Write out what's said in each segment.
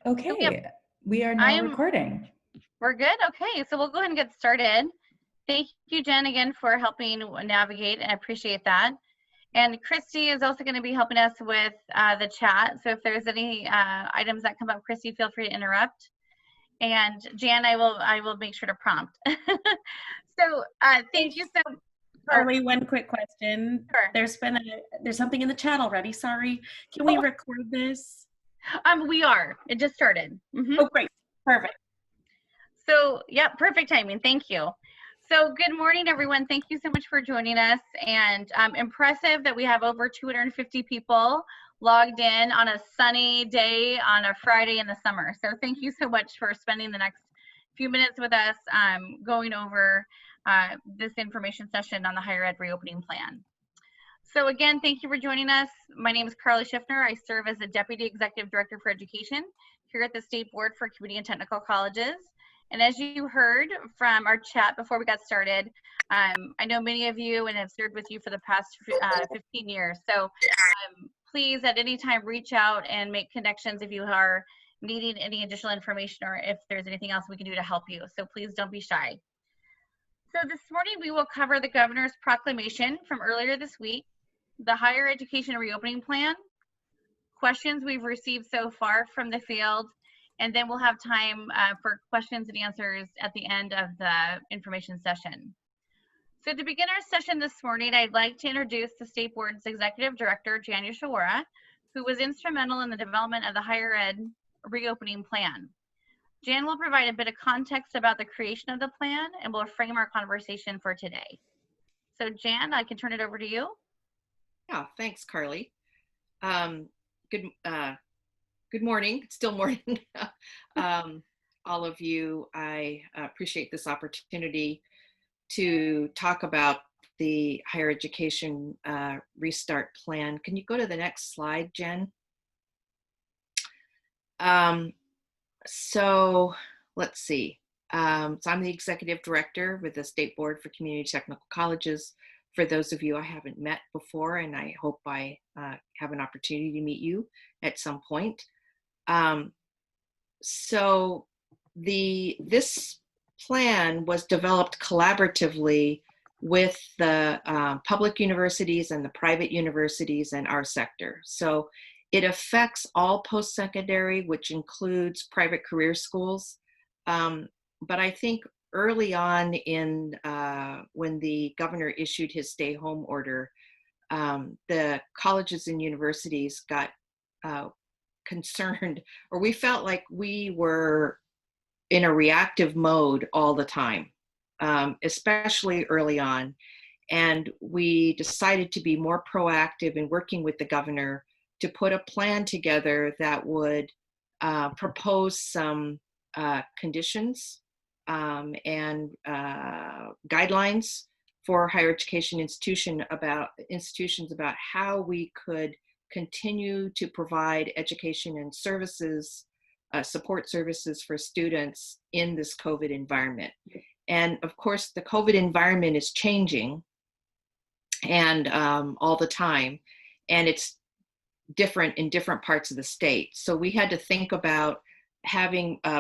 So we are now recording. We're good? Okay, so we'll go ahead and get started. Thank you, Jen, again for helping navigate. I appreciate that. And Christy is also going to be helping us with the chat. So if there's any items that come up, Christy, feel free to interrupt. And Jan, I will make sure to prompt. So thank you so much. Carly, one quick question. Sure. There's something in the chat already. Sorry. Can we record this? We are. It just started. Oh, great. Perfect. So, yeah, perfect timing. Thank you. So, good morning, everyone. Thank you so much for joining us. And impressive that we have over 250 people logged in on a sunny day on a Friday in the summer. So, thank you so much for spending the next few minutes with us going over this information session on the higher ed reopening plan. So again, thank you for joining us. My name is Carli Schiffner. I serve as the Deputy Executive Director for Education here at the State Board for Community and Technical Colleges. And as you heard from our chat before we got started, I know many of you and have served with you for the past 15 years. So please at any time reach out and make connections if you are needing any additional information or if there's anything else we can do to help you. So please don't be shy. So this morning we will cover the Governor's proclamation from earlier this week, the higher education reopening plan, questions we've received so far from the field, and then we'll have time for questions and answers at the end of the information session. So to begin our session this morning, I'd like to introduce the State Board's Executive Director, Jan Yoshiwara, who was instrumental in the development of the higher ed reopening plan. Jan will provide a bit of context about the creation of the plan and will frame our conversation for today. So Jan, I can turn it over to you. Yeah, thanks, Carly. Good morning. It's still morning. All of you, I appreciate this opportunity to talk about the higher education restart plan. Can you go to the next slide, Jen? So let's see. So I'm the Executive Director with the State Board for Community Technical Colleges. For those of you I haven't met before, and I hope I have an opportunity to meet you at some point. So this plan was developed collaboratively with the public universities and the private universities and our sector. So it affects all post-secondary, which includes private career schools. But I think early on in when the governor issued his stay-home order, the colleges and universities got concerned, or we felt like we were in a reactive mode all the time, especially early on. And we decided to be more proactive in working with the governor to put a plan together that would propose some conditions and guidelines for higher education institutions about how we could continue to provide education and services, support services for students in this COVID environment. And of course, the COVID environment is changing and all the time, and it's different in different parts of the state. So we had to think about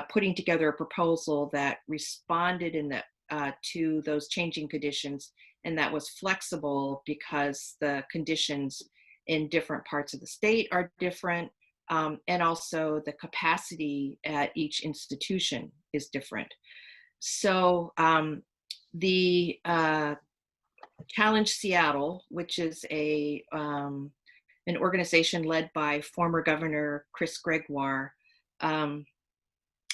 putting together a proposal that responded to those changing conditions, and that was flexible because the conditions in different parts of the state are different, and also the capacity at each institution is different. So the Challenge Seattle, which is an organization led by former Governor Chris Gregoire,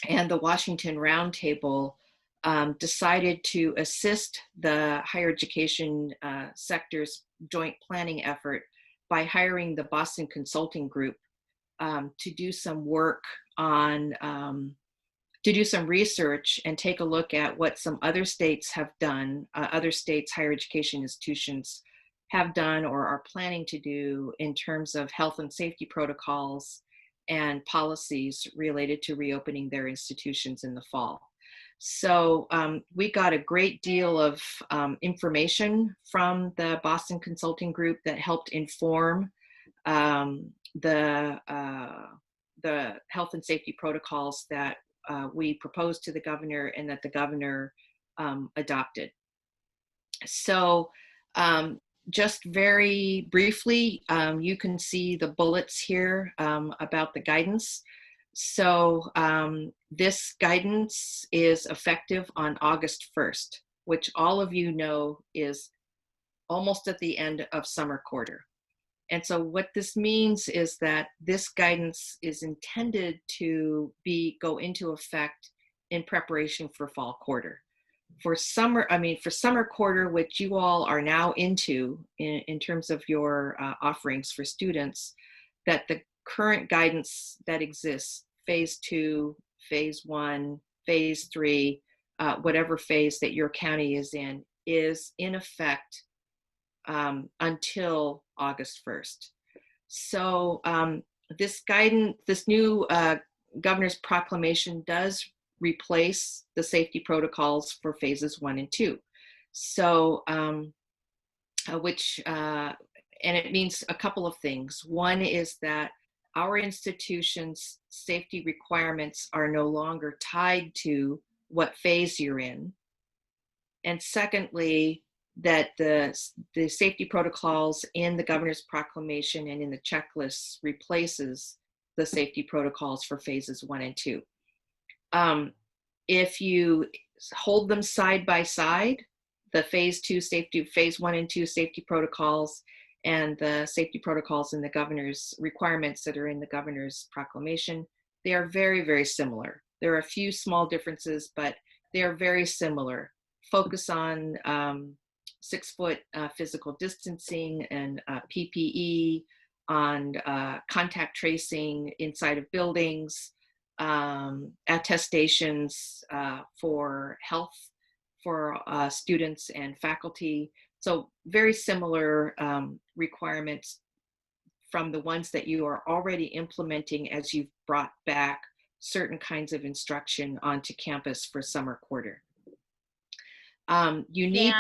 and the Washington Roundtable decided to assist the higher education sector's joint planning effort by hiring the Boston Consulting Group to do some work on, to do some research and take a look at what some other states have done, other states' higher education institutions have done or are planning to do in terms of health and safety protocols and policies related to reopening their institutions in the fall. So we got a great deal of information from the Boston Consulting Group that helped inform the the health and safety protocols that we proposed to the governor and that the governor adopted. So just very briefly, you can see the bullets here about the guidance. So this guidance is effective on August 1st, which all of you know is almost at the end of summer quarter. And so what this means is that this guidance is intended to go into effect in preparation for fall quarter. For summer quarter, which you all are now into in terms of your offerings for students, that the current guidance that exists, phase 2, phase 1, phase 3, whatever phase that your county is in effect until August 1st. So this new governor's proclamation does replace the safety protocols for phases 1 and 2. So, and it means a couple of things. One is that our institution's safety requirements are no longer tied to what phase you're in. And secondly, that the safety protocols in the governor's proclamation and in the checklists replaces the safety protocols for phases 1 and 2. If you hold them side by side, the phase 1 and 2 safety protocols and the safety protocols in the governor's requirements that are in the governor's proclamation, they are very, very similar. There are a few small differences, but they are very similar. Focus on 6-foot physical distancing and PPE, on contact tracing inside of buildings, attestations for health for students and faculty. So very similar requirements from the ones that you are already implementing as you've brought back certain kinds of instruction onto campus for summer quarter. You need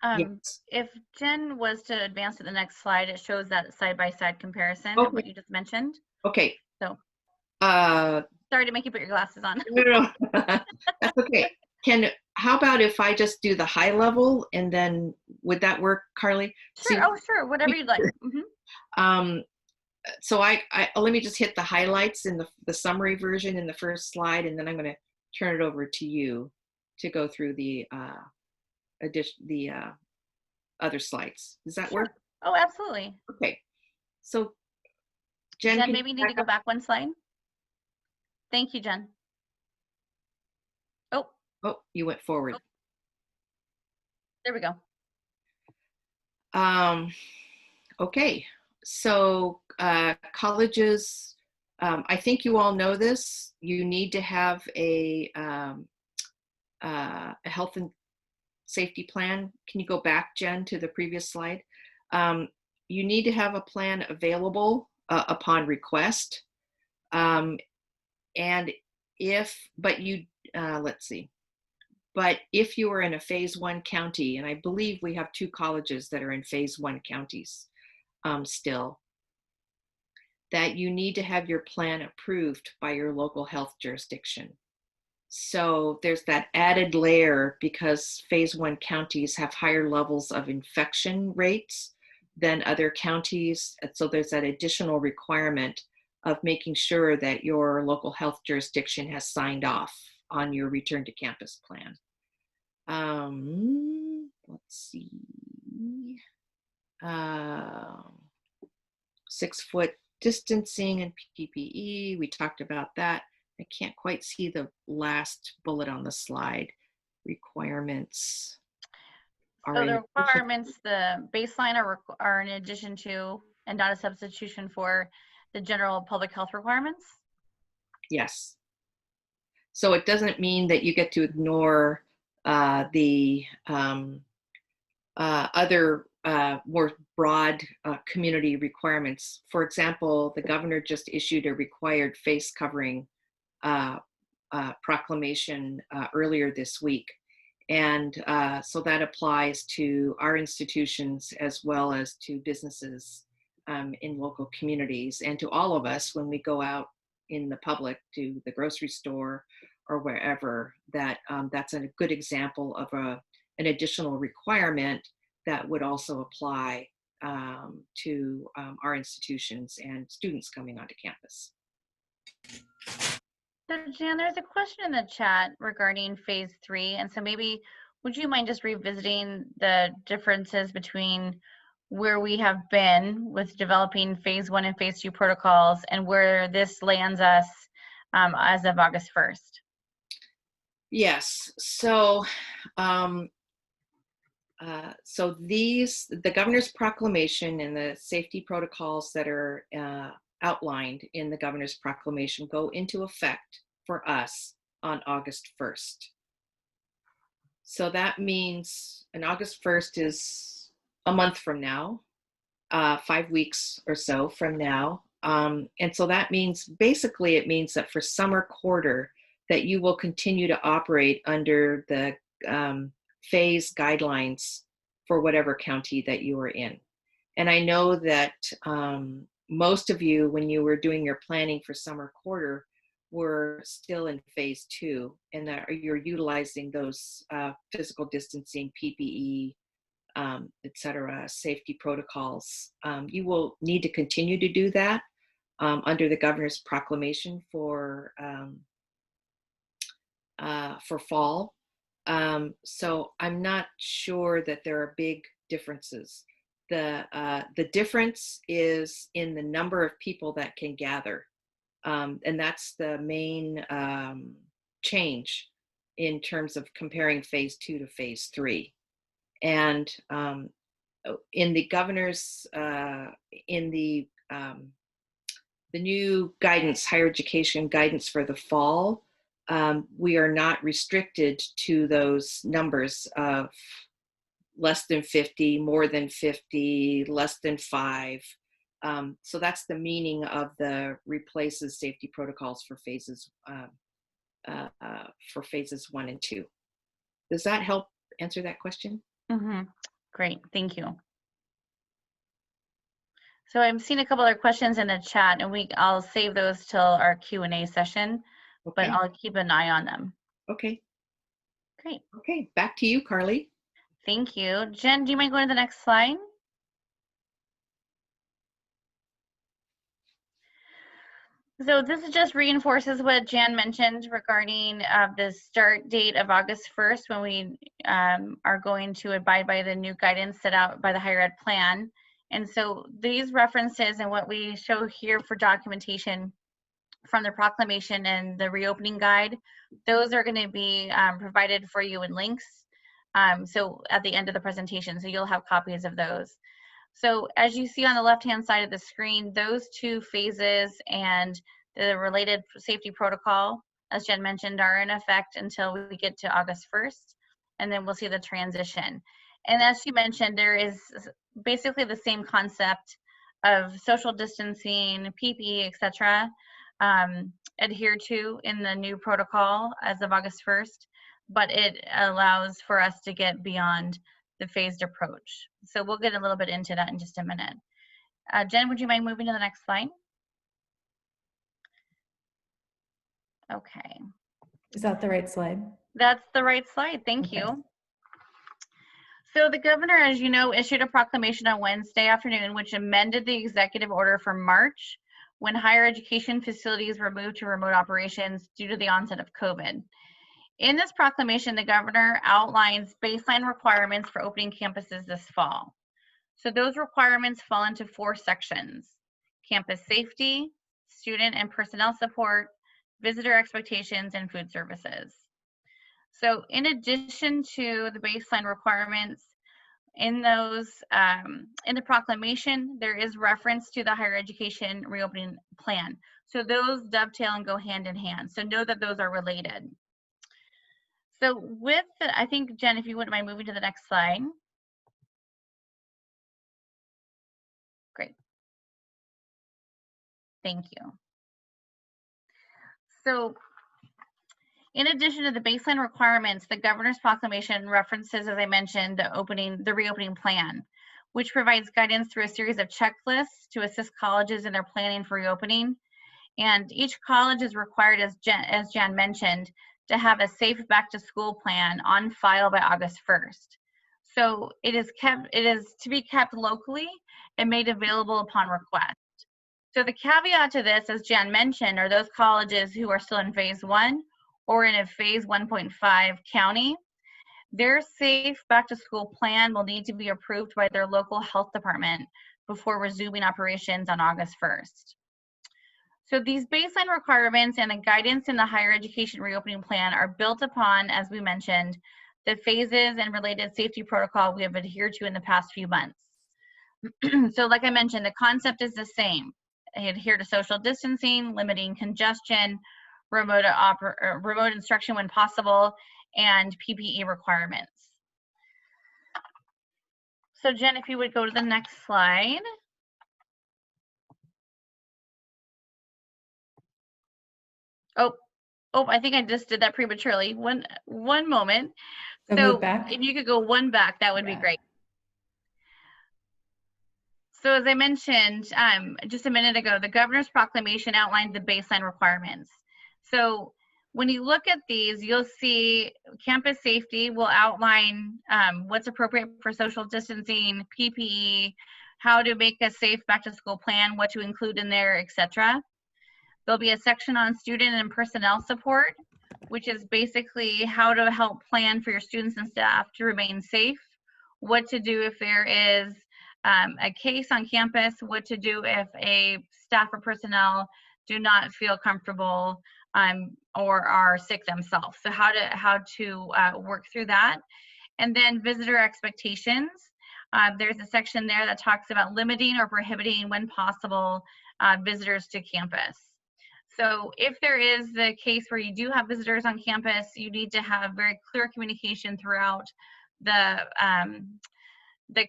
yes. If Jen was to advance to the next slide, it shows that side-by-side comparison of what you just mentioned. Okay. So, sorry to make you put your glasses on. No. That's okay. How about if I just do the high level and then would that work, Carly? Sure. Sure. Whatever you'd like. Mm-hmm. So I let me just hit the highlights in the summary version in the first slide, and then I'm going to turn it over to you to go through the other slides. Does that work? Oh, absolutely. Okay. So Jen, maybe you need to go back one slide. Thank you, Jen. Oh, you went forward. There we go. Okay. So colleges, I think you all know this. You need to have a health and safety plan. Can you go back, Jen, to the previous slide? You need to have a plan available upon request. But if you are in a phase 1 county, and I believe we have 2 colleges that are in phase 1 counties still, that you need to have your plan approved by your local health jurisdiction. So there's that added layer because phase 1 counties have higher levels of infection rates than other counties. So there's that additional requirement of making sure that your local health jurisdiction has signed off on your return to campus plan. Let's see. 6-foot distancing and PPE, we talked about that. I can't quite see the last bullet on the slide. Requirements. So the requirements, the baseline are in addition to and not a substitution for the general public health requirements? Yes. So it doesn't mean that you get to ignore the other more broad community requirements. For example, the governor just issued a required face covering proclamation earlier this week. And so that applies to our institutions as well as to businesses in local communities and to all of us when we go out in the public to the grocery store or wherever, that that's a good example of an additional requirement that would also apply to our institutions and students coming onto campus. So Jan, there's a question in the chat regarding phase 3. And so maybe, would you mind just revisiting the differences between where we have been with developing phase 1 and phase 2 protocols and where this lands us as of August 1st? Yes, so the governor's proclamation and the safety protocols that are outlined in the governor's proclamation go into effect for us on August 1st. So that means, and August 1st is a month from now, 5 weeks or so from now. And so that means, basically it means that for summer quarter, that you will continue to operate under the phase guidelines for whatever county that you are in. And I know that most of you, when you were doing your planning for summer quarter, were still in phase 2, and that you're utilizing those physical distancing, PPE, et cetera, safety protocols. You will need to continue to do that under the governor's proclamation for fall. So I'm not sure that there are big differences. The difference is in the number of people that can gather. And that's the main change in terms of comparing phase 2 to phase 3. And in the governor's, in the new guidance, higher education guidance for the fall, we are not restricted to those numbers of less than 50, more than 50, less than 5. So that's the meaning of the replaces safety protocols for phases 1 and 2. Does that help answer that question? Mm-hmm. Great, thank you. So I'm seeing a couple other questions in the chat, and I'll save those till our Q&A session, Okay. but I'll keep an eye on them. Okay. Great. Okay, back to you, Carly. Thank you. Jen, do you mind going to the next slide? So this just reinforces what Jan mentioned regarding the start date of August 1st, when we are going to abide by the new guidance set out by the higher ed plan. And so these references and what we show here for documentation from the proclamation and the reopening guide, those are going to be provided for you in links. So at the end of the presentation, so you'll have copies of those. So as you see on the left-hand side of the screen, those 2 phases and the related safety protocol, as Jen mentioned, are in effect until we get to August 1st, and then we'll see the transition. And as she mentioned, there is basically the same concept of social distancing, PPE, et cetera, adhered to in the new protocol as of August 1st, but it allows for us to get beyond the phased approach. So we'll get a little bit into that in just a minute. Jen, would you mind moving to the next slide? Okay. Is that the right slide? That's the right slide, thank you. So the governor, as you know, issued a proclamation on Wednesday afternoon, which amended the executive order from March, when higher education facilities were moved to remote operations due to the onset of COVID. In this proclamation, the governor outlines baseline requirements for opening campuses this fall. So those requirements fall into 4 sections: campus safety, student and personnel support, visitor expectations, and food services. So in addition to the baseline requirements, in those, in the proclamation, there is reference to the higher education reopening plan. So those dovetail and go hand in hand. So know that those are related. So with the, I think, Jen, if you wouldn't mind moving to the next slide. Great. Thank you. So in addition to the baseline requirements, the governor's proclamation references, as I mentioned, the reopening plan, which provides guidance through a series of checklists to assist colleges in their planning for reopening. And each college is required, as Jan mentioned, to have a safe back to school plan on file by August 1st. So it is to be kept locally and made available upon request. So the caveat to this, as Jan mentioned, are those colleges who are still in phase 1 or in a phase 1.5 county. Their safe back to school plan will need to be approved by their local health department before resuming operations on August 1st. So these baseline requirements and the guidance in the higher education reopening plan are built upon, as we mentioned, the phases and related safety protocol we have adhered to in the past few months. So like I mentioned, the concept is the same. Adhere to social distancing, limiting congestion, remote instruction when possible, and PPE requirements. So Jen, if you would go to the next slide. Oh, I think I just did that prematurely. One moment. So move back. If you could go one back, that would be great. So as I mentioned just a minute ago, the governor's proclamation outlined the baseline requirements. So when you look at these, you'll see campus safety will outline what's appropriate for social distancing, PPE, how to make a safe back to school plan, what to include in there, etc. There'll be a section on student and personnel support, which is basically how to help plan for your students and staff to remain safe, what to do if there is a case on campus, what to do if a staff or personnel do not feel comfortable or are sick themselves. So how to work through that. And then visitor expectations. There's a section there that talks about limiting or prohibiting when possible visitors to campus. So if there is the case where you do have visitors on campus, you need to have very clear communication throughout the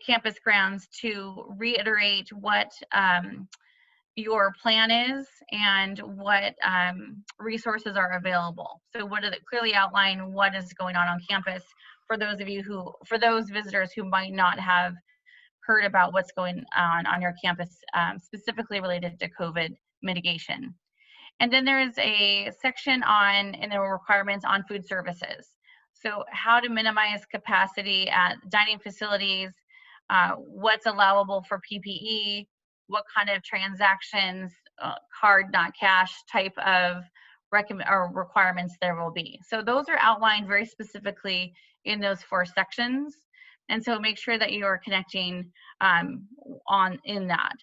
campus grounds to reiterate what your plan is and what resources are available. So clearly outline what is going on campus for those visitors who might not have heard about what's going on your campus, specifically related to COVID mitigation. And then there is a section in the requirements on food services. So how to minimize capacity at dining facilities, what's allowable for PPE, what kind of transactions, card not cash type of requirements there will be. So those are outlined very specifically in those 4 sections. And so make sure that you are connecting in that.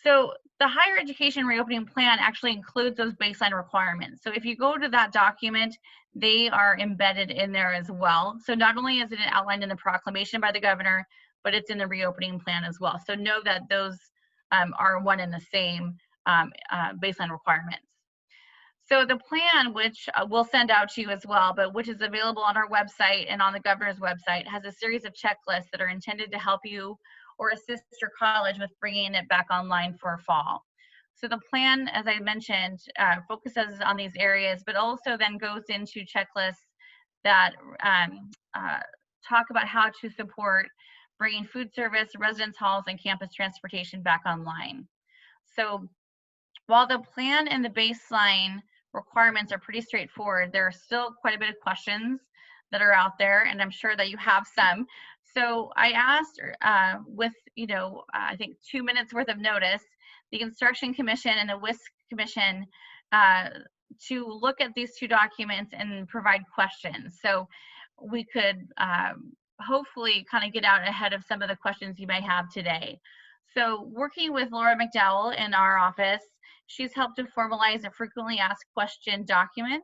So the higher education reopening plan actually includes those baseline requirements. So if you go to that document, they are embedded in there as well. So not only is it outlined in the proclamation by the governor, but it's in the reopening plan as well. So know that those are one and the same baseline requirements. So the plan, which we'll send out to you as well, but which is available on our website and on the governor's website, has a series of checklists that are intended to help you or assist your college with bringing it back online for fall. So the plan, as I mentioned, focuses on these areas, but also then goes into checklists that talk about how to support bringing food service, residence halls, and campus transportation back online. So while the plan and the baseline requirements are pretty straightforward, there are still quite a bit of questions that are out there, and I'm sure that you have some. So I asked with, I think 2 minutes worth of notice, the Instruction Commission and the WISC Commission to look at these 2 documents and provide questions. So we could hopefully kind of get out ahead of some of the questions you may have today. So working with Laura McDowell in our office, she's helped to formalize a frequently asked question document,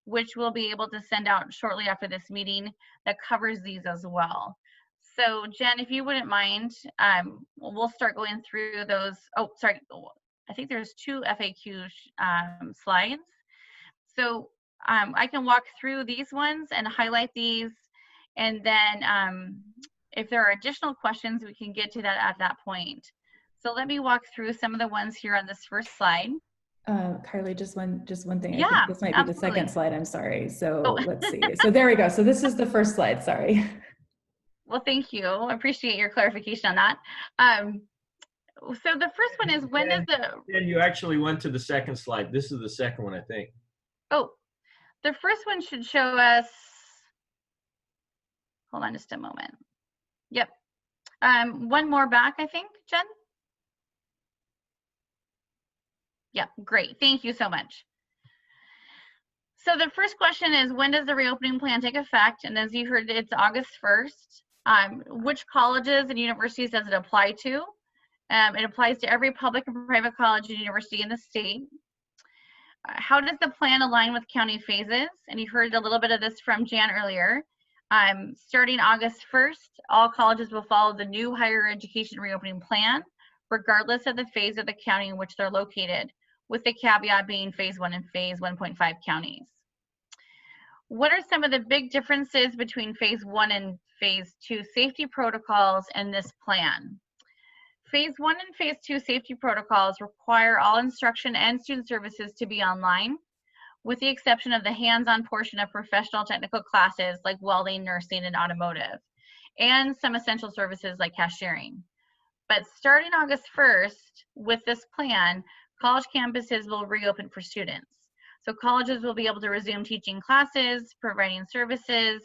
which we'll be able to send out shortly after this meeting that covers these as well. So Jen, if you wouldn't mind, we'll start going through those. Oh, sorry, I think there's 2 FAQ slides. So I can walk through these ones and highlight these. And then if there are additional questions, we can get to that at that point. So let me walk through some of the ones here on this first slide. Carly, just one thing. Yeah, I think this might be absolutely. the second slide. I'm sorry. So let's see. So there we go. So this is the first slide. Sorry. Well, thank you. I appreciate your clarification on that. So the first one is, when does the, Then you actually went to the second slide. This is the second one, I think. oh, the first one should show us, hold on just a moment. Yep. One more back, I think, Jen? Yeah, great. Thank you so much. So the first question is, when does the reopening plan take effect? And as you heard, it's August 1st. Which colleges and universities does it apply to? It applies to every public and private college and university in the state. How does the plan align with county phases? And you heard a little bit of this from Jan earlier. Starting August 1st, all colleges will follow the new higher education reopening plan, regardless of the phase of the county in which they're located, with the caveat being phase 1 and phase 1.5 counties. What are some of the big differences between phase 1 and phase 2 safety protocols in this plan? Phase 1 and phase 2 safety protocols require all instruction and student services to be online, with the exception of the hands-on portion of professional technical classes like welding, nursing, and automotive, and some essential services like cashiering. But starting August 1st, with this plan, college campuses will reopen for students. So colleges will be able to resume teaching classes, providing services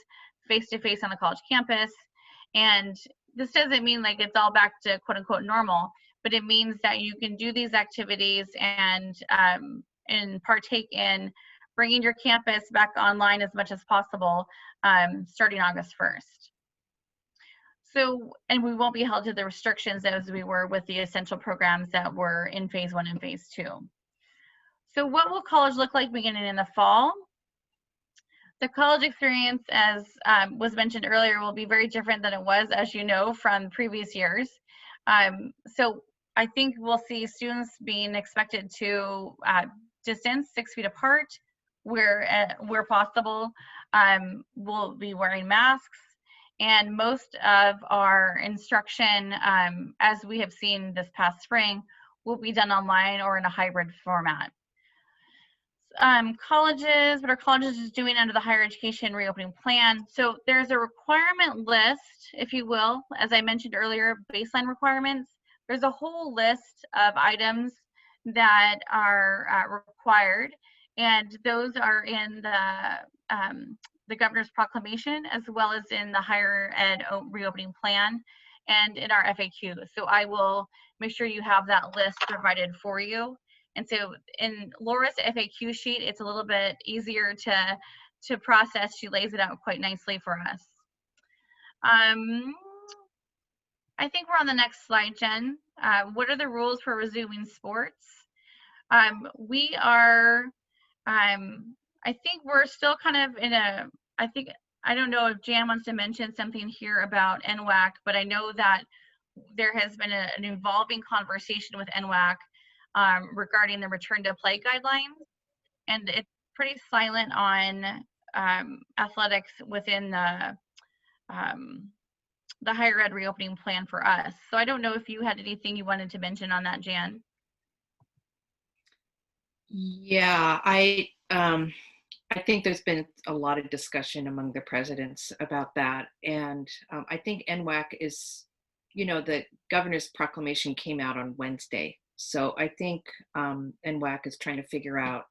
face-to-face on the college campus. And this doesn't mean like it's all back to quote unquote normal, but it means that you can do these activities and partake in bringing your campus back online as much as possible starting August 1st. So, and we won't be held to the restrictions as we were with the essential programs that were in phase 1 and phase 2. So what will college look like beginning in the fall? The college experience, as was mentioned earlier, will be very different than it was, as you know, from previous years. So I think we'll see students being expected to distance 6 feet apart where possible. We'll be wearing masks. And most of our instruction, as we have seen this past spring, will be done online or in a hybrid format. Colleges, what are colleges doing under the higher education reopening plan? So there's a requirement list, if you will, as I mentioned earlier, baseline requirements. There's a whole list of items that are required, and those are in the governor's proclamation, as well as in the higher ed reopening plan and in our FAQ. So I will make sure you have that list provided for you. And so in Laura's FAQ sheet, it's a little bit easier to process. She lays it out quite nicely for us. I think we're on the next slide, Jen. What are the rules for resuming sports? We are, I think we're still kind of in a, I don't know if Jan wants to mention something here about NWAC, but I know that there has been an evolving conversation with NWAC regarding the return to play guidelines, and it's pretty silent on athletics within the higher ed reopening plan for us. So I don't know if you had anything you wanted to mention on that, Jan. Yeah, I think there's been a lot of discussion among the presidents about that, and I think NWAC is, you know, the governor's proclamation came out on Wednesday. So I think NWAC is trying to figure out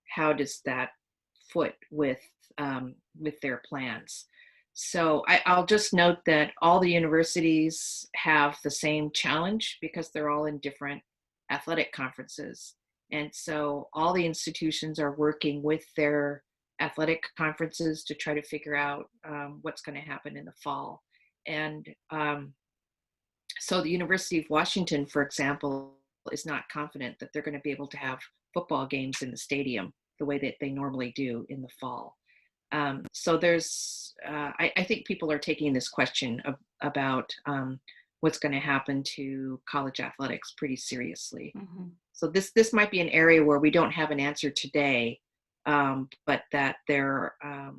how does that foot with their plans. So I'll just note that all the universities have the same challenge because they're all in different athletic conferences. And so all the institutions are working with their athletic conferences to try to figure out what's going to happen in the fall. And so the University of Washington, for example, is not confident that they're going to be able to have football games in the stadium the way that they normally do in the fall. So there's, I think people are taking this question about what's going to happen to college athletics pretty seriously. Mm-hmm. So this might be an area where we don't have an answer today, but that I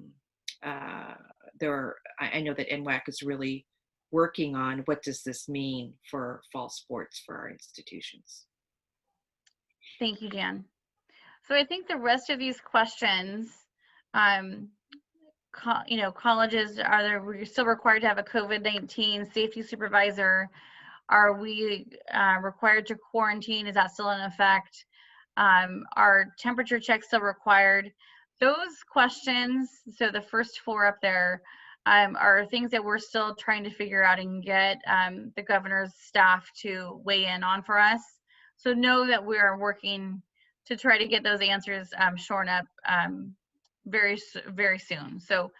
know that NWAC is really working on what does this mean for fall sports for our institutions. Thank you, Jan. So I think the rest of these questions, you know, colleges, we're still required to have a COVID-19 safety supervisor. Are we required to quarantine? Is that still in effect? Are temperature checks still required? Those questions, so the first 4 up there, are things that we're still trying to figure out and get the governor's staff to weigh in on for us. So know that we are working to try to get those answers shorn up very soon. So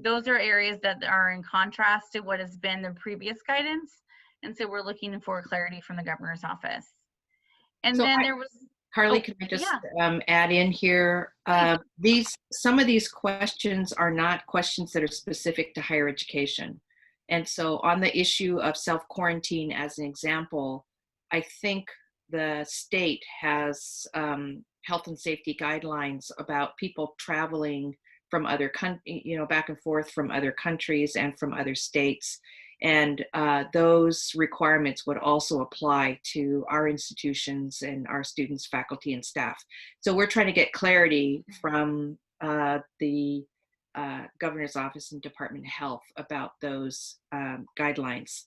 those are areas that are in contrast to what has been the previous guidance. And so we're looking for clarity from the governor's office. And So then there was, Carly, can I just add in here? Some of these questions are not questions that are specific to higher education. And so on the issue of self-quarantine as an example, I think the state has health and safety guidelines about people traveling from other countries, back and forth from other countries and from other states. And those requirements would also apply to our institutions and our students, faculty, and staff. So we're trying to get clarity from the Governor's Office and Department of Health about those guidelines.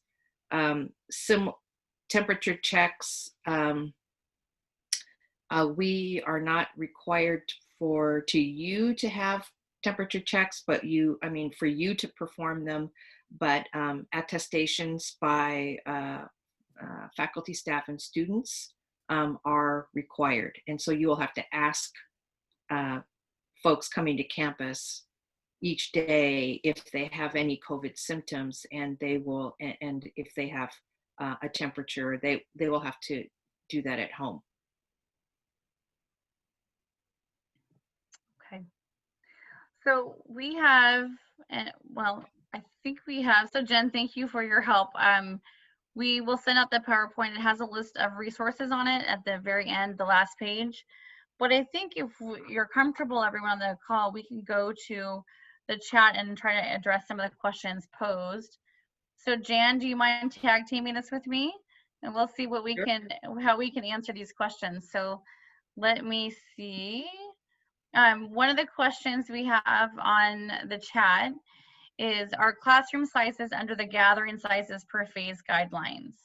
Temperature checks, we are not required to have temperature checks, but for you to perform them, but attestations by faculty, staff, and students are required. And so you will have to ask folks coming to campus each day if they have any COVID symptoms, and and if they have a temperature, they will have to do that at home. okay. So we have, I think we have, so Jen, thank you for your help. We will send out the PowerPoint. It has a list of resources on it at the very end, the last page. But I think if you're comfortable, everyone on the call, we can go to the chat and try to address some of the questions posed. So Jan, do you mind tag teaming this with me? And we'll see what we can, how we can answer these questions. So let me see. One of the questions we have on the chat is, are classroom sizes under the gathering sizes per phase guidelines?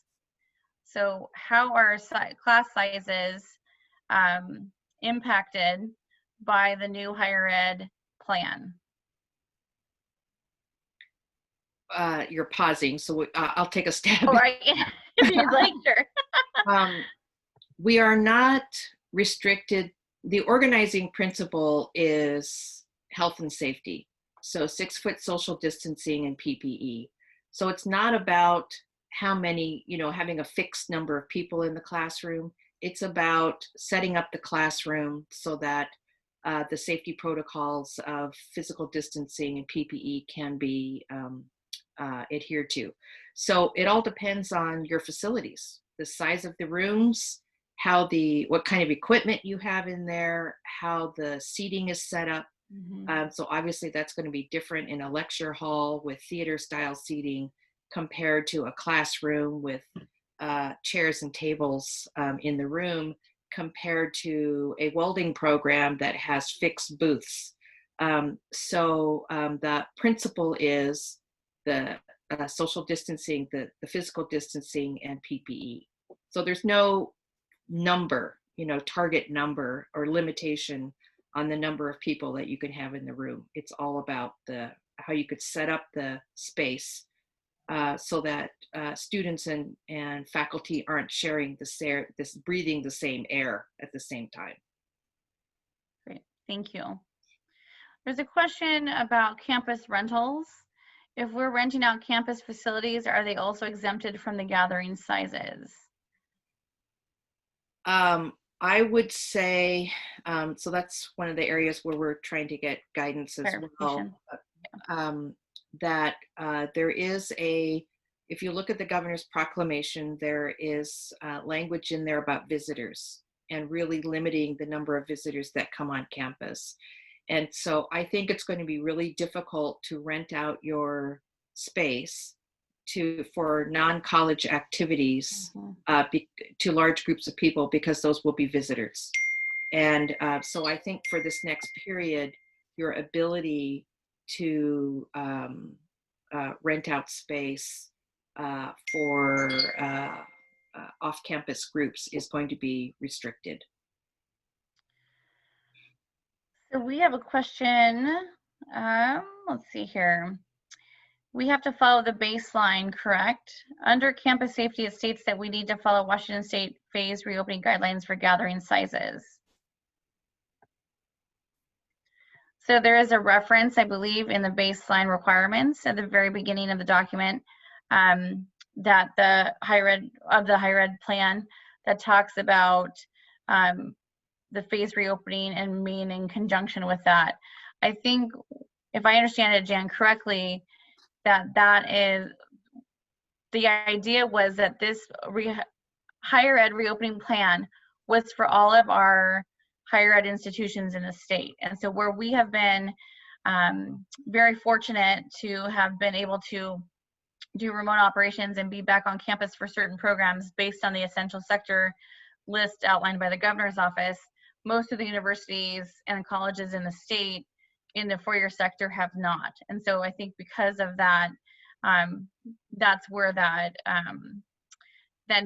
So how are class sizes impacted by the new higher ed plan? You're pausing, so I'll take a stab. Oh, right. If you'd like, sure. We are not restricted. The organizing principle is health and safety. So 6-foot social distancing and PPE. So it's not about how many, having a fixed number of people in the classroom. It's about setting up the classroom so that the safety protocols of physical distancing and PPE can be adhered to. So it all depends on your facilities, the size of the rooms, what kind of equipment you have in there, how the seating is set up. Mm-hmm. So obviously that's going to be different in a lecture hall with theater style seating compared to a classroom with chairs and tables in the room, compared to a welding program that has fixed booths. So the principle is the social distancing, the physical distancing, and PPE. So there's no number, target number or limitation on the number of people that you can have in the room. It's all about how you could set up the space so that students and faculty aren't sharing breathing the same air at the same time. Great, thank you. There's a question about campus rentals. If we're renting out campus facilities, are they also exempted from the gathering sizes? I would say, so that's one of the areas where we're trying to get guidance as well, that there is if you look at the governor's proclamation, there is language in there about visitors and really limiting the number of visitors that come on campus. And so I think it's going to be really difficult to rent out your space for non-college activities to large groups of people, because those will be visitors. And so I think for this next period, your ability to rent out space for off-campus groups is going to be restricted. So we have a question. Let's see here. We have to follow the baseline, correct? Under campus safety, it states that we need to follow Washington State phase reopening guidelines for gathering sizes. So there is a reference, I believe, in the baseline requirements at the very beginning of the document that the higher ed plan that talks about the phase reopening and being in conjunction with that. I think, if I understand it, Jan, correctly, that is, the idea was that this higher ed reopening plan was for all of our higher ed institutions in the state. And so where we have been very fortunate to have been able to do remote operations and be back on campus for certain programs based on the essential sector list outlined by the governor's office, most of the universities and colleges in the state in the four-year sector have not. And so I think because of that, that's where that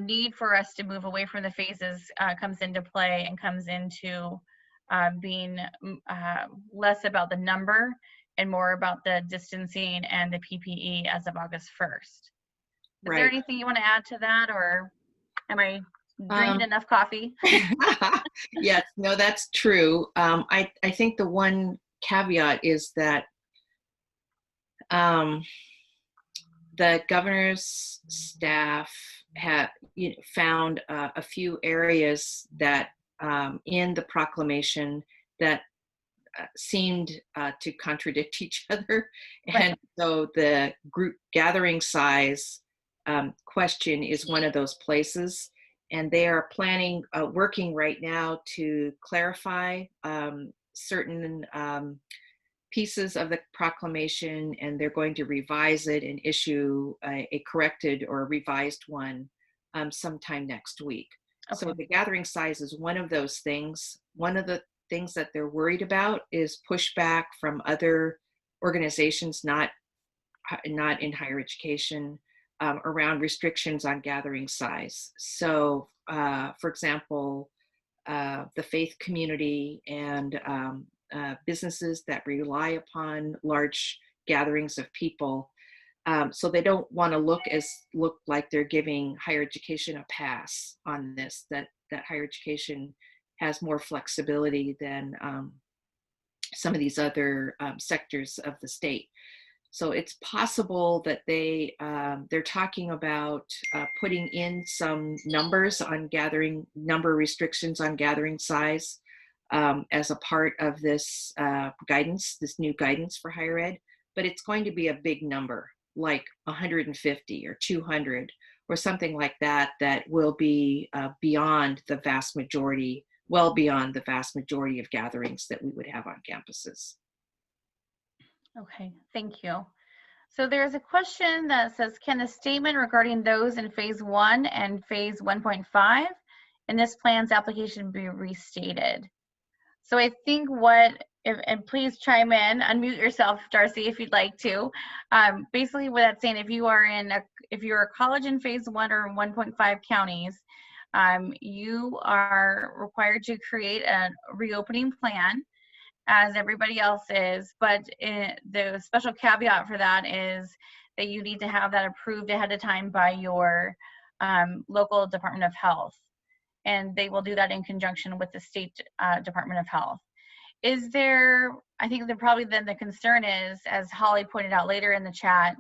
need for us to move away from the phases comes into play and comes into being less about the number and more about the distancing and the PPE as of August 1st. Is there anything you want to add to that, or am I drinking enough coffee? Yes, no, that's true. I think the one caveat is that the governor's staff have found a few areas that in the proclamation that seemed to contradict each other. Right. And so the group gathering size question is one of those places. And they are planning, working right now to clarify certain pieces of the proclamation, and they're going to revise it and issue a corrected or revised one sometime next week. Okay. So the gathering size is one of those things. One of the things that they're worried about is pushback from other organizations, not in higher education, around restrictions on gathering size. So, for example, the faith community and businesses that rely upon large gatherings of people. So they don't want to look like they're giving higher education a pass on this, that higher education has more flexibility than some of these other sectors of the state. So it's possible that they're talking about putting in some numbers on number restrictions on gathering size as a part of this guidance, this new guidance for higher ed, but it's going to be a big number, like 150 or 200 or something like that, that will be beyond the vast majority, well beyond the vast majority of gatherings that we would have on campuses. Okay, thank you. So there's a question that says, can the statement regarding those in phase 1 and phase 1.5 in this plan's application be restated? So I think and please chime in, unmute yourself, Darcy, if you'd like to. Basically what that's saying, if you're a college in phase 1 or 1.5 counties, you are required to create a reopening plan as everybody else is, but the special caveat for that is that you need to have that approved ahead of time by your local Department of Health. And they will do that in conjunction with the state Department of Health. I think that probably then the concern is, as Holly pointed out later in the chat,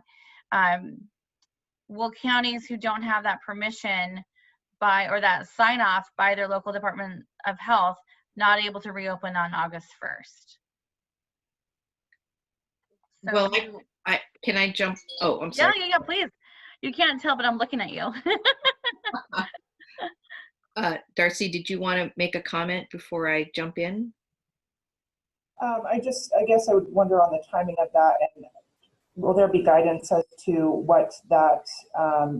will counties who don't have that permission or that sign off by their local Department of Health not able to reopen on August 1st? So well, can I jump? Oh, I'm sorry. Yeah, please. You can't tell, but I'm looking at you. Darcy, did you want to make a comment before I jump in? I guess I would wonder on the timing of that, and will there be guidance as to what that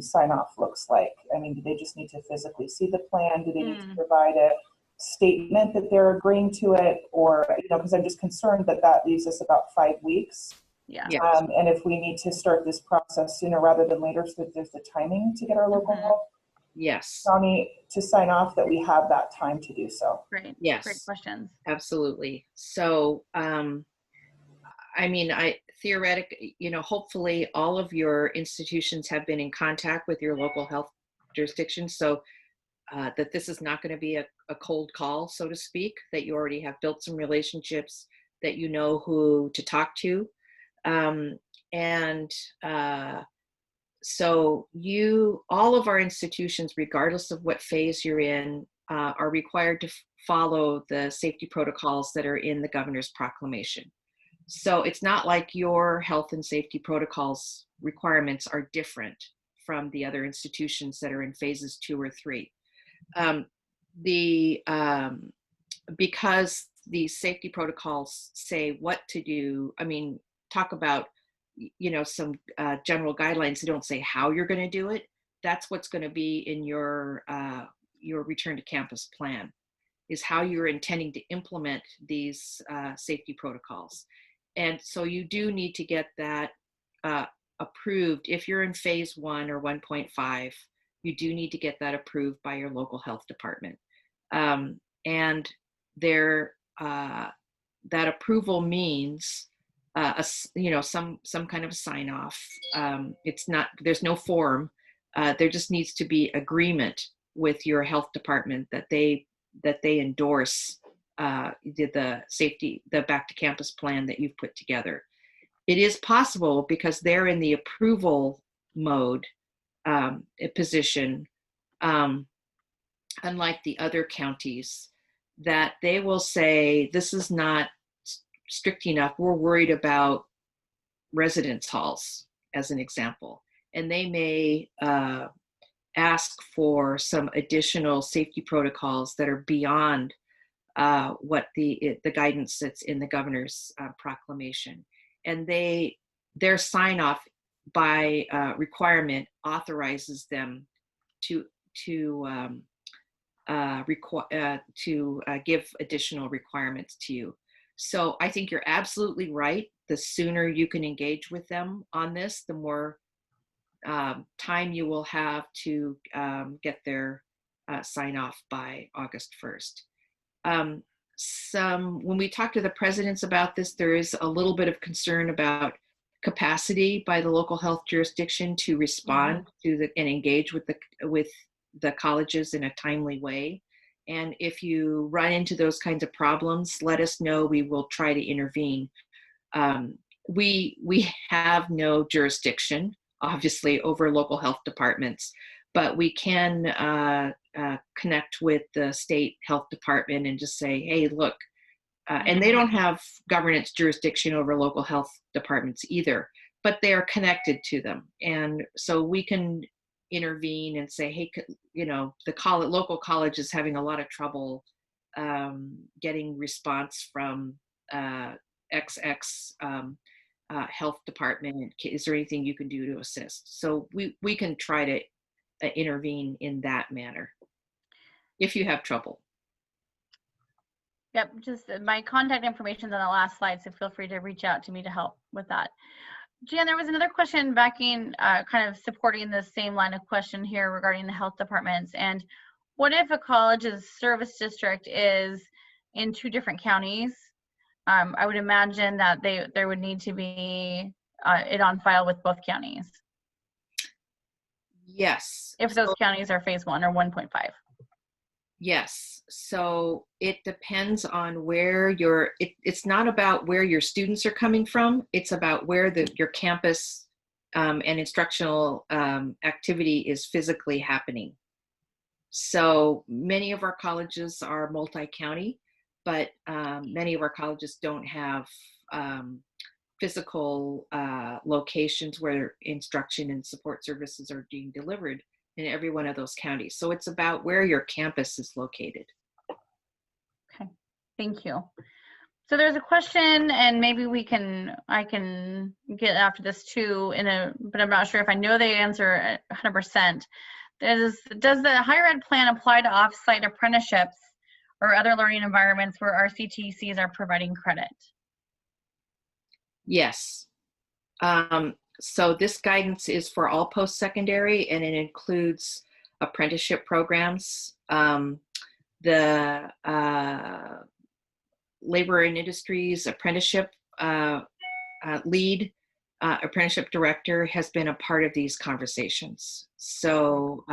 sign-off looks like? I mean, do they just need to physically see the plan? Do they need to provide a statement that they're agreeing to it? Or, because I'm just concerned that leaves us about 5 weeks Yeah. Yes. And if we need to start this process sooner rather than later, so that there's the timing to get our local Mhm. health Yes. county to sign off, that we have that time to do so. Great. Yes. Great questions. Absolutely. So, I mean, theoretically, hopefully all of your institutions have been in contact with your local health jurisdiction, so that this is not going to be a cold call, so to speak, that you already have built some relationships, that you know who to talk to. So all of our institutions, regardless of what phase you're in, are required to follow the safety protocols that are in the governor's proclamation. So it's not like your health and safety protocols requirements are different from the other institutions that are in phases 2 or 3. Because the safety protocols say what to do, I mean, talk about, some general guidelines. They don't say how you're going to do it. That's what's going to be in your return to campus plan, is how you're intending to implement these safety protocols. And so you do need to get that approved. If you're in phase 1 or 1.5, you do need to get that approved by your local health department. And that approval means some kind of sign off. There's no form. There just needs to be agreement with your health department that they endorse the back to campus plan that you've put together. It is possible, because they're in the approval mode position, unlike the other counties, that they will say, this is not strict enough. We're worried about residence halls, as an example. And they may ask for some additional safety protocols that are beyond what the guidance that's in the governor's proclamation. And their sign off by requirement authorizes them to give additional requirements to you. So I think you're absolutely right. The sooner you can engage with them on this, the more time you will have to get their sign off by August 1st. When we talk to the presidents about this, there is a little bit of concern about capacity by the local health jurisdiction to respond to and engage with the colleges in a timely way. And if you run into those kinds of problems, let us know. We will try to intervene. We have no jurisdiction, obviously, over local health departments, but we can connect with the state health department and just say, hey, look, and they don't have governance jurisdiction over local health departments either, but they are connected to them. And so we can intervene and say, hey, the local college is having a lot of trouble getting response from XX health department. Is there anything you can do to assist? So we can try to intervene in that manner if you have trouble. Yep, just my contact information is on the last slide, so feel free to reach out to me to help with that. Jan, there was another question backing, kind of supporting the same line of question here regarding the health departments. And what if a college's service district is in 2 different counties? I would imagine that there would need to be it on file with both counties. Yes. If those counties are phase 1 or 1.5. Yes. So it depends on where it's not about where your students are coming from. It's about where your campus and instructional activity is physically happening. So many of our colleges are multi-county, but many of our colleges don't have physical locations where instruction and support services are being delivered in every one of those counties. So it's about where your campus is located. Okay, thank you. So there's a question, and maybe I can get after this too but I'm not sure if I know the answer 100%. Does the higher ed plan apply to off-site apprenticeships or other learning environments where RCTCs are providing credit? Yes. So this guidance is for all post-secondary, and it includes apprenticeship programs. The Labor and Industries Apprenticeship lead apprenticeship director has been a part of these conversations. So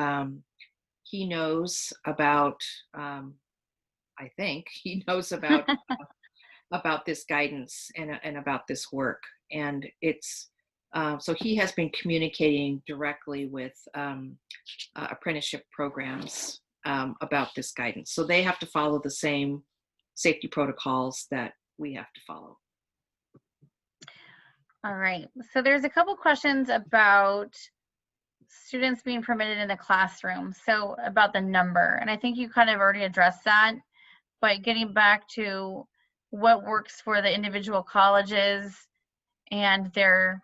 he knows about, I think he knows about this guidance and about this work. And it's, so he has been communicating directly with apprenticeship programs about this guidance. So they have to follow the same safety protocols that we have to follow. All right, so there's a couple questions about students being permitted in the classroom. So about the number, and I think you kind of already addressed that, but getting back to what works for the individual colleges and their,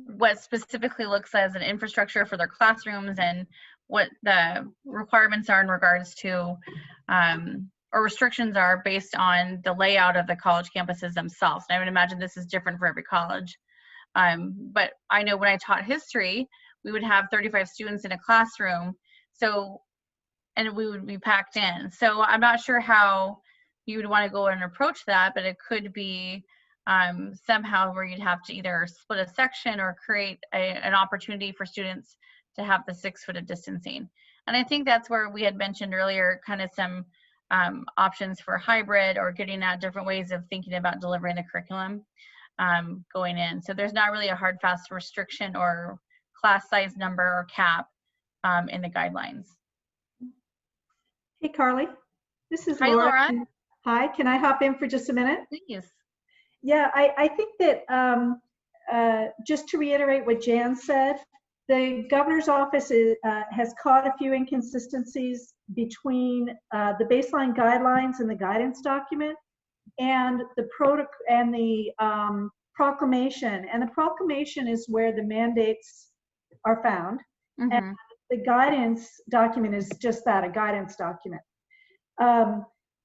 what specifically looks as an infrastructure for their classrooms and what the requirements are in regards to, or restrictions are based on the layout of the college campuses themselves. And I would imagine this is different for every college. But I know when I taught history, we would have 35 students in a classroom. So, and we would be packed in. So I'm not sure how you would want to go and approach that, but it could be somehow where you'd have to either split a section or create an opportunity for students to have the 6 foot of distancing. And I think that's where we had mentioned earlier, kind of some options for hybrid or getting at different ways of thinking about delivering the curriculum going in. So there's not really a hard, fast restriction or class size number or cap in the guidelines. Hey, Carly. This is Hi, Laura. Laura. Hi, can I hop in for just a minute? Please. Yeah, I think that just to reiterate what Jan said, the governor's office has caught a few inconsistencies between the baseline guidelines and the guidance document and the proclamation. And the proclamation is where the mandates are found. Mm-hmm. And the guidance document is just that, a guidance document.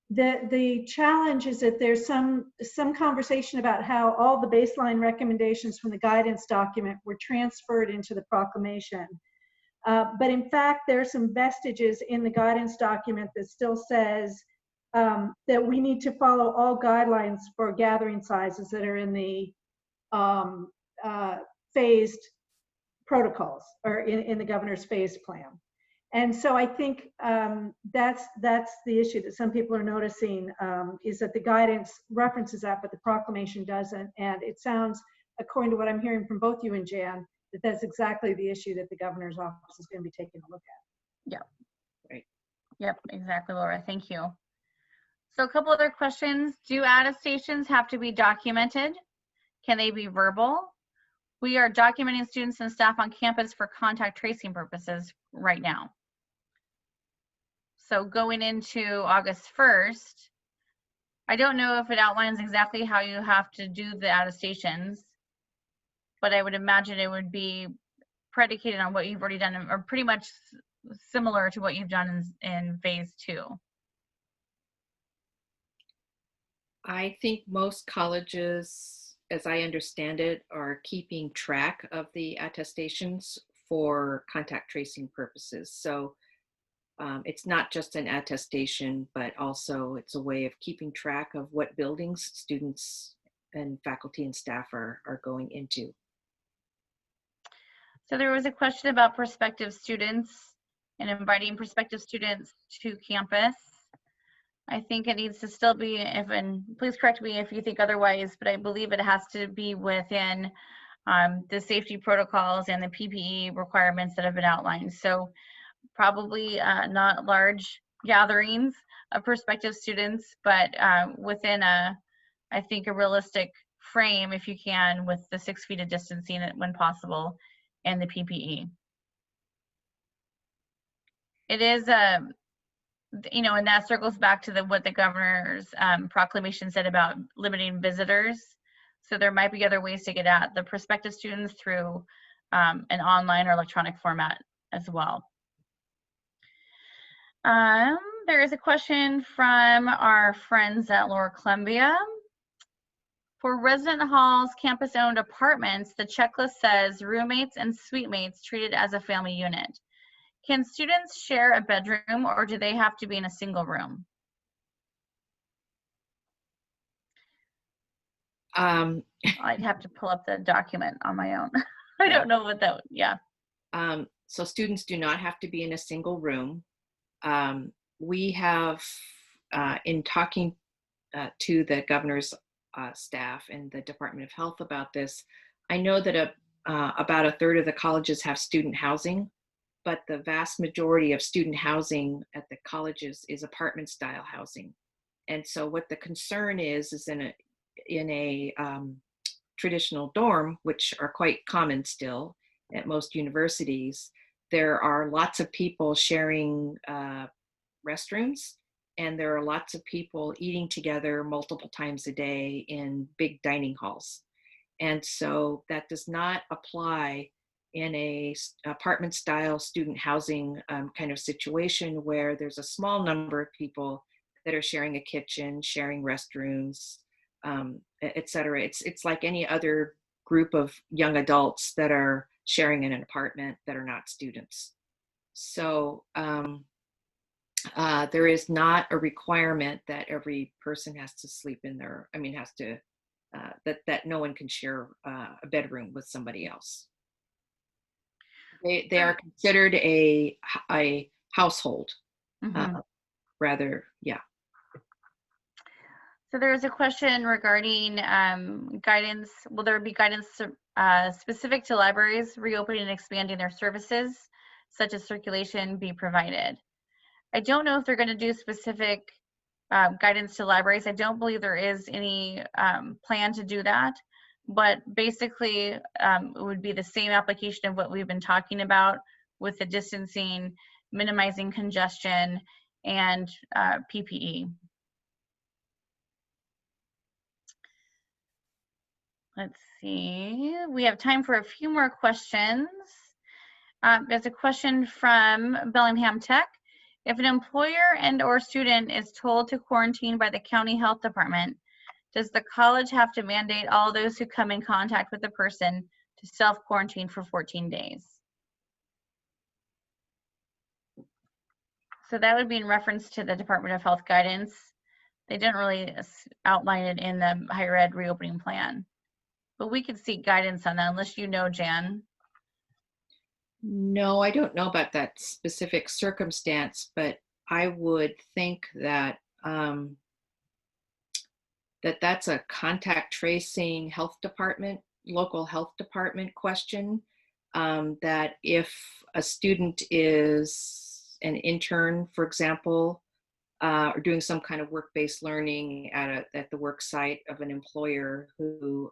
The challenge is that there's some conversation about how all the baseline recommendations from the guidance document were transferred into the proclamation. But in fact, there are some vestiges in the guidance document that still says that we need to follow all guidelines for gathering sizes that are in the phased protocols or in the governor's phase plan. And so I think that's the issue that some people are noticing, is that the guidance references that, but the proclamation doesn't. And it sounds, according to what I'm hearing from both you and Jan, that that's exactly the issue that the governor's office is going to be taking a look at. Yep. Right. Yep, exactly, Laura. Thank you. So a couple other questions. Do attestations have to be documented? Can they be verbal? We are documenting students and staff on campus for contact tracing purposes right now. So going into August 1st, I don't know if it outlines exactly how you have to do the attestations, but I would imagine it would be predicated on what you've already done, or pretty much similar to what you've done in phase 2. I think most colleges, as I understand it, are keeping track of the attestations for contact tracing purposes. So it's not just an attestation, but also it's a way of keeping track of what buildings students and faculty and staff are going into. So there was a question about prospective students and inviting prospective students to campus. I think it needs to still be, and please correct me if you think otherwise, but I believe it has to be within the safety protocols and the PPE requirements that have been outlined. So probably not large gatherings of prospective students, but within I think a realistic frame, if you can, with the 6 feet of distancing when possible and the PPE. It is and that circles back to what the governor's proclamation said about limiting visitors. So there might be other ways to get at the prospective students through an online or electronic format as well. There is a question from our friends at Lower Columbia. For resident halls, campus-owned apartments, the checklist says roommates and suitemates treated as a family unit. Can students share a bedroom, or do they have to be in a single room? I'd have to pull up the document on my own. I don't know what that, yeah. So students do not have to be in a single room. We have, in talking to the governor's staff and the Department of Health about this, I know that about a third of the colleges have student housing, but the vast majority of student housing at the colleges is apartment style housing. And so what the concern is in a traditional dorm, which are quite common still at most universities, there are lots of people sharing restrooms, and there are lots of people eating together multiple times a day in big dining halls. And so that does not apply in a apartment style student housing kind of situation where there's a small number of people that are sharing a kitchen, sharing restrooms, et cetera. It's like any other group of young adults that are sharing in an apartment that are not students. So there is not a requirement that every person has to sleep in their, that no one can share a bedroom with somebody else. They are considered a household, rather, yeah. So there's a question regarding guidance. Will there be guidance specific to libraries reopening and expanding their services, such as circulation, be provided? I don't know if they're going to do specific guidance to libraries. I don't believe there is any plan to do that, but basically it would be the same application of what we've been talking about with the distancing, minimizing congestion, and PPE. Let's see, we have time for a few more questions. There's a question from Bellingham Tech. If an employer and/or student is told to quarantine by the county health department, does the college have to mandate all those who come in contact with the person to self-quarantine for 14 days? So that would be in reference to the Department of Health guidance. They didn't really outline it in the higher ed reopening plan, but we could seek guidance on that unless you know, Jan. No, I don't know about that specific circumstance, but I would think that that's a contact tracing health department, local health department question. That if a student is an intern, for example, or doing some kind of work-based learning at the work site of an employer who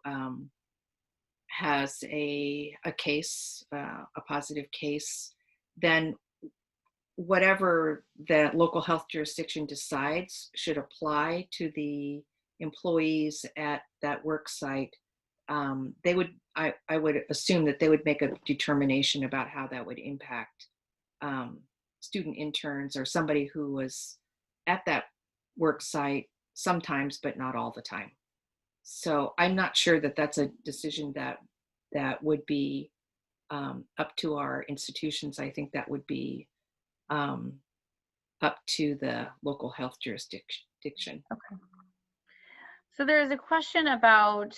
has a case, a positive case, then whatever the local health jurisdiction decides should apply to the employees at that work site. They would, I would assume that they would make a determination about how that would impact student interns or somebody who was at that work site sometimes, but not all the time. So I'm not sure that that's a decision that would be up to our institutions. I think that would be up to the local health jurisdiction. Okay. So there is a question about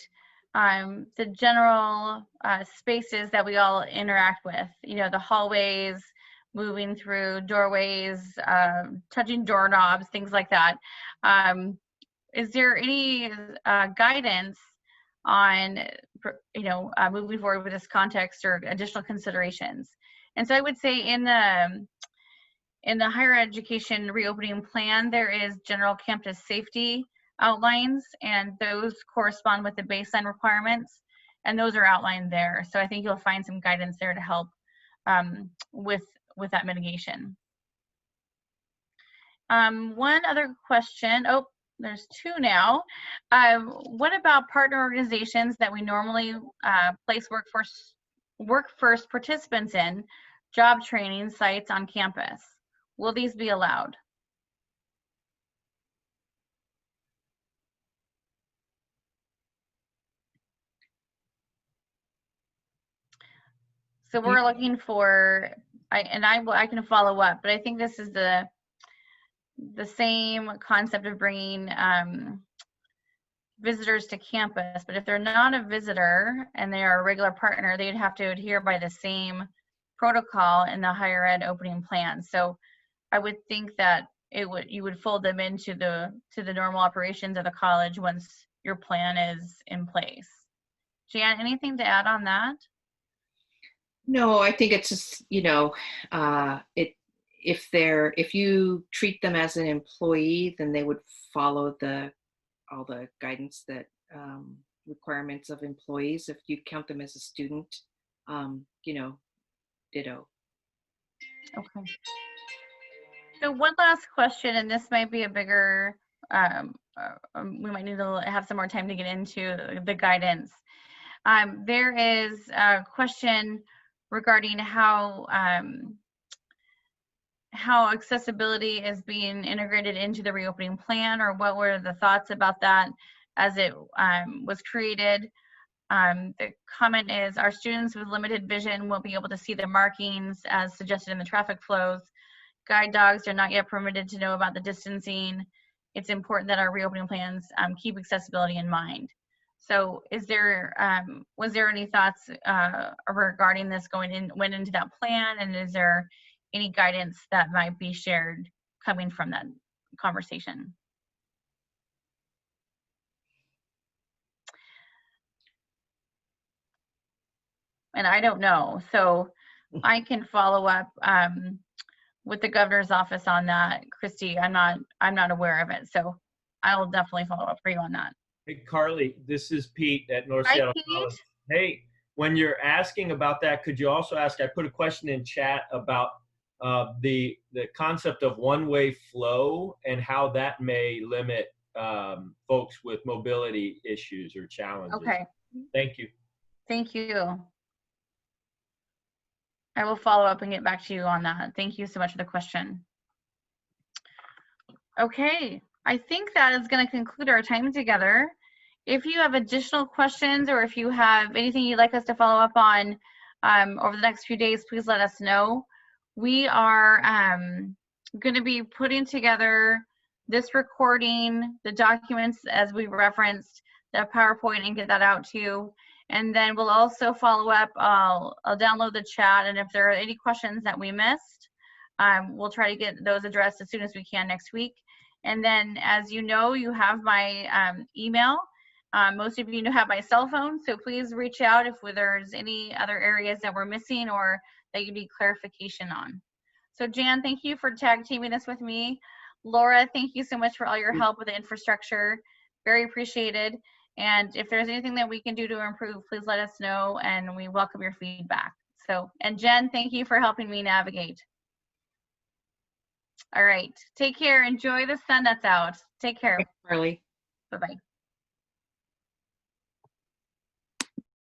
the general spaces that we all interact with, you know, the hallways, moving through doorways, touching doorknobs, things like that. Is there any guidance on, you know, moving forward with this context or additional considerations? And so I would say in the higher education reopening plan, there is general campus safety outlines, and those correspond with the baseline requirements, and those are outlined there. So I think you'll find some guidance there to help with that mitigation. One other question, oh, there's two now. What about partner organizations that we normally place workforce participants in, job training sites on campus? Will these be allowed? So we're looking for, I can follow up, but I think this is the same concept of bringing visitors to campus. But if they're not a visitor and they are a regular partner, they'd have to adhere by the same protocol in the higher ed opening plan. So I would think that you would fold them into the normal operations of the college once your plan is in place. Jan, anything to add on that? No, I think it's just, if you treat them as an employee, then they would follow all the guidance that requirements of employees. If you count them as a student, ditto. Okay. So one last question, and this might be a bigger, we might need to have some more time to get into the guidance. There is a question regarding how accessibility is being integrated into the reopening plan, or what were the thoughts about that as it was created. The comment is, our students with limited vision won't be able to see the markings as suggested in the traffic flows. Guide dogs are not yet permitted to know about the distancing. It's important that our reopening plans keep accessibility in mind. So was there any thoughts regarding this went into that plan, and is there any guidance that might be shared coming from that conversation? And I don't know, so I can follow up with the governor's office on that. Christy, I'm not aware of it, so I'll definitely follow up for you on that. Hey, Carly, this is Pete at North Hi, Seattle Pete. College. Hey, when you're asking about that, could you also ask, I put a question in chat about the concept of one-way flow and how that may limit folks with mobility issues or challenges. Okay. Thank you. Thank you. I will follow up and get back to you on that. Thank you so much for the question. Okay, I think that is going to conclude our time together. If you have additional questions, or if you have anything you'd like us to follow up on over the next few days, please let us know. We are going to be putting together this recording, the documents as we referenced, the PowerPoint, and get that out to you. And then we'll also follow up. I'll download the chat, and if there are any questions that we missed, we'll try to get those addressed as soon as we can next week. And then, as you know, you have my email. Most of you have my cell phone, so please reach out if there's any other areas that we're missing or that you need clarification on. So Jan, thank you for tag teaming this with me. Laura, thank you so much for all your help with the infrastructure. Very appreciated. And if there's anything that we can do to improve, please let us know, and we welcome your feedback. So, and Jen, thank you for helping me navigate. All right, take care. Enjoy the sun that's out. Take care. Thanks, Carly. Bye-bye.